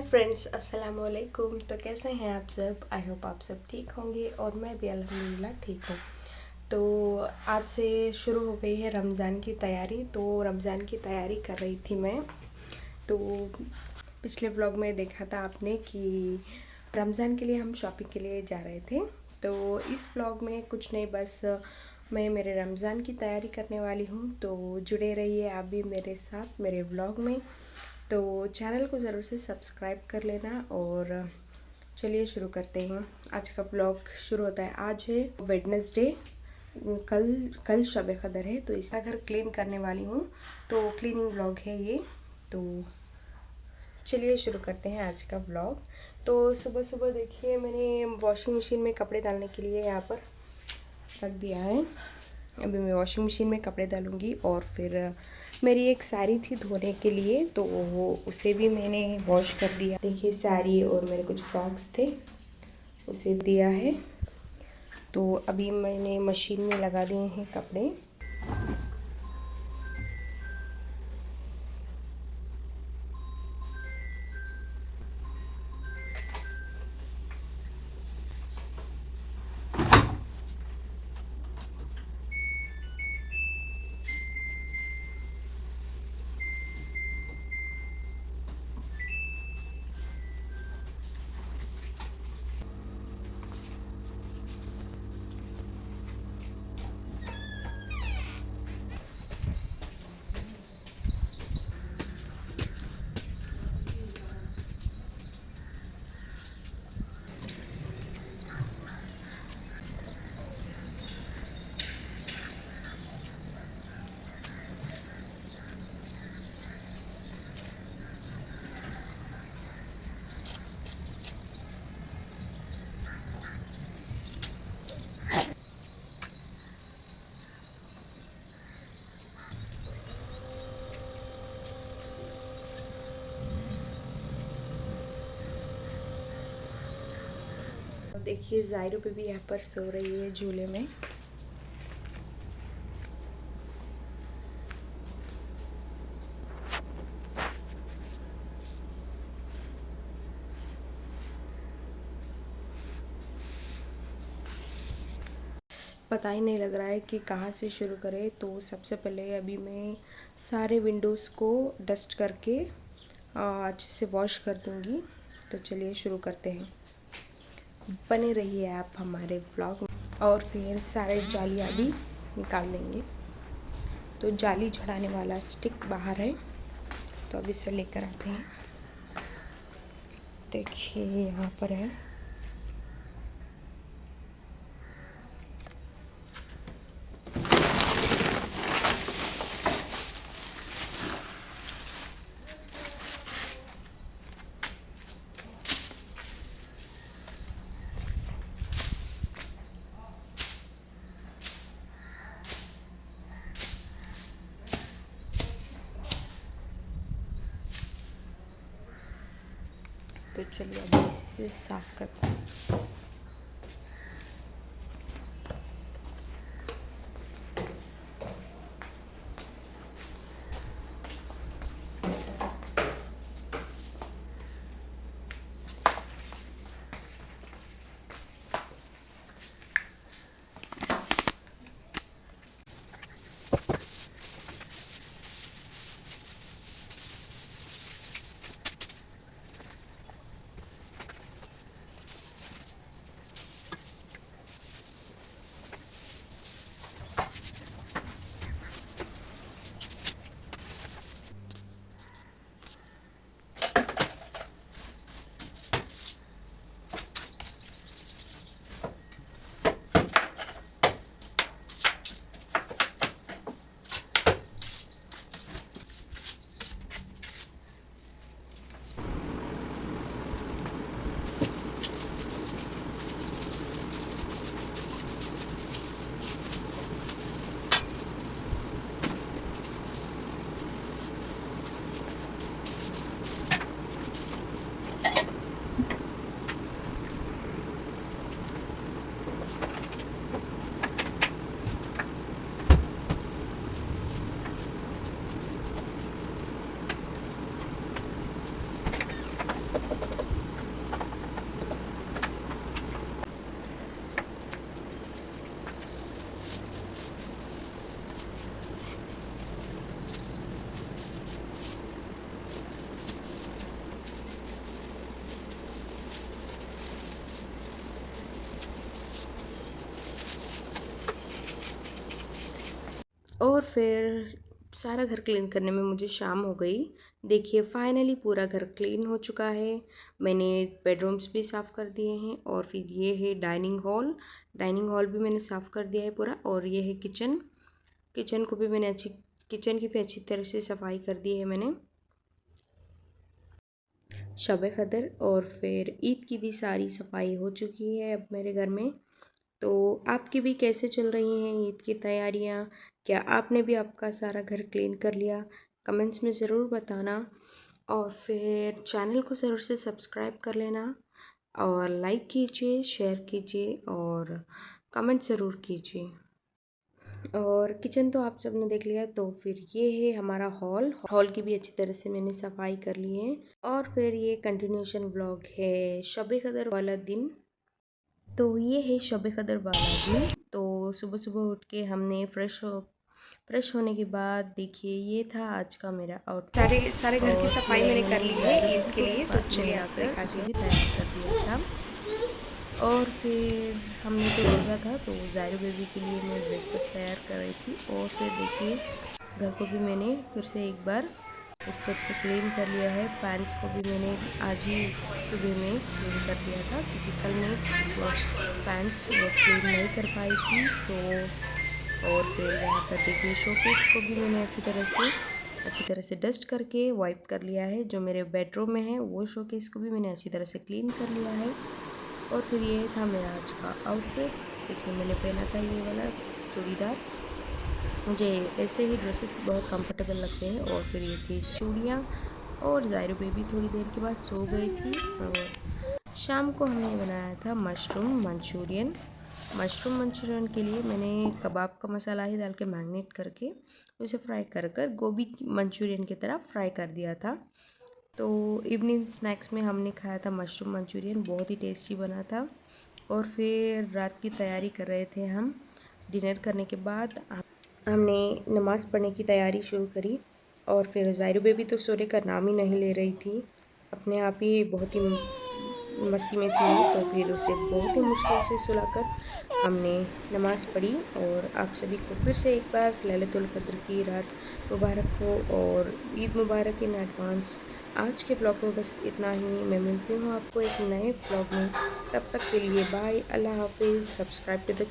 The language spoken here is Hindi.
फ्रेंड्स, अस्सलाम वालेकुम। तो कैसे हैं आप सब? आई होप आप सब ठीक होंगे और मैं भी अल्हम्दुलिल्लाह ठीक हूँ। तो आज से शुरू हो गई है रमज़ान की तैयारी। तो रमज़ान की तैयारी कर रही थी मैं। तो पिछले व्लॉग में देखा था आपने कि रमज़ान के लिए हम शॉपिंग के लिए जा रहे थे। तो इस व्लॉग में कुछ नहीं, बस मैं मेरे रमज़ान की तैयारी करने वाली हूँ। तो जुड़े रहिए आप भी मेरे साथ मेरे व्लॉग में। तो चैनल को ज़रूर से सब्सक्राइब कर लेना। और चलिए शुरू करते हैं। आज का व्लॉग शुरू होता है। आज है वेडनेसडे, कल शब कदर है। तो इसका घर क्लीन करने वाली हूँ, तो क्लीनिंग व्लॉग है ये। तो चलिए शुरू करते हैं आज का व्लॉग। तो सुबह सुबह देखिए, मैंने वॉशिंग मशीन में कपड़े डालने के लिए यहाँ पर रख दिया है। अभी मैं वॉशिंग मशीन में कपड़े डालूँगी। और फिर मेरी एक साड़ी थी धोने के लिए, तो वो उसे भी मैंने वॉश कर दिया। देखिए साड़ी और मेरे कुछ फ्रॉक्स थे, उसे दिया है। तो अभी मैंने मशीन में लगा दिए हैं कपड़े। देखिए ज़ायरू पे भी यहाँ पर सो रही है झूले में। पता ही नहीं लग रहा है कि कहाँ से शुरू करें। तो सबसे पहले अभी मैं सारे विंडोज़ को डस्ट करके अच्छे से वॉश कर दूँगी। तो चलिए शुरू करते हैं। बने रहिए आप हमारे ब्लॉग में। और फिर सारे जालियाँ भी निकाल देंगे। तो जाली चढ़ाने वाला स्टिक बाहर है, तो अब इसे लेकर आते हैं। देखिए यहाँ पर है। तो चलिए अभी इसी से साफ़ करते हैं। फिर सारा घर क्लीन करने में मुझे शाम हो गई। देखिए फाइनली पूरा घर क्लीन हो चुका है। मैंने बेडरूम्स भी साफ़ कर दिए हैं और फिर ये है डाइनिंग हॉल भी मैंने साफ़ कर दिया है पूरा। और ये है किचन को भी मैंने किचन की भी अच्छी तरह से सफाई कर दी है मैंने। शब क़द्र और फिर ईद की भी सारी सफाई हो चुकी है अब मेरे घर में। तो आपकी भी कैसे चल रही हैं ईद की तैयारियां? क्या आपने भी आपका सारा घर क्लीन कर लिया? कमेंट्स में ज़रूर बताना। और फिर चैनल को ज़रूर से सब्सक्राइब कर लेना और लाइक कीजिए, शेयर कीजिए और कमेंट ज़रूर कीजिए। और किचन तो आप सबने देख लिया, तो फिर ये है हमारा हॉल की भी अच्छी तरह से मैंने सफाई कर ली है। और फिर ये कंटिन्यूशन ब्लॉग है शब क़द्र वाला दिन। तो ये है शब क़द्र वाला दिन। तो सुबह सुबह उठ के हमने फ्रेश होने के बाद देखिए ये था आज का मेरा आउटफिट। सारे घर की सफाई मैंने कर ली है ईद के लिए, तो चलिए आपको आकर दिखाती उसे हूँ। भी तैयार कर दिया था। और फिर हमने तो रोज़ा था, तो ज़ायरू बेबी के लिए मैं ब्रेकफास्ट तैयार कर रही थी। और फिर देखिए घर को भी मैंने फिर से एक बार इस तरह से क्लीन कर लिया है। फैंस को भी मैंने आज ही सुबह में क्लीन कर दिया था, क्योंकि कल मैं वो फैंस वो क्लीन नहीं कर पाई थी। तो और फिर यहाँ पर देखिए शोकेस को भी मैंने अच्छी तरह से डस्ट करके वाइप कर लिया है। जो मेरे बेडरूम में है वो शोकेस को भी मैंने अच्छी तरह से क्लीन कर लिया है। और फिर ये था मेरा आज का आउटफिट। देखिए मैंने पहना था ये वाला चूड़ीदार। मुझे ऐसे ही ड्रेसेस बहुत कंफर्टेबल लगते हैं। और फिर ये थी चूड़ियाँ। और ज़ायरू बेबी थोड़ी देर के बाद सो गई थी। और शाम को हमने बनाया था मशरूम मंचूरियन के लिए मैंने कबाब का मसाला ही डाल के मैरिनेट करके उसे फ्राई कर गोभी मंचूरियन की तरह फ्राई कर दिया था। तो इवनिंग स्नैक्स में हमने खाया था मशरूम मंचूरियन, बहुत ही टेस्टी बना था। और फिर रात की तैयारी कर रहे थे हम। डिनर करने के बाद हमने नमाज़ पढ़ने की तैयारी शुरू करी। और फिर ज़ायरू बेबी तो सोने का नाम ही नहीं ले रही थी, अपने आप ही बहुत ही मस्ती में थी। तो फिर उसे बहुत ही मुश्किल से सुलाकर हमने नमाज़ पढ़ी। और आप सभी को फिर से एक बार लैलतुल क़द्र की रात मुबारक हो और ईद मुबारक इन एडवांस। आज के ब्लॉग में बस इतना ही। मैं मिलती हूँ आपको एक नए ब्लॉग में, तब तक के लिए बाय, अल्लाह हाफिज़। Subscribe to the channel.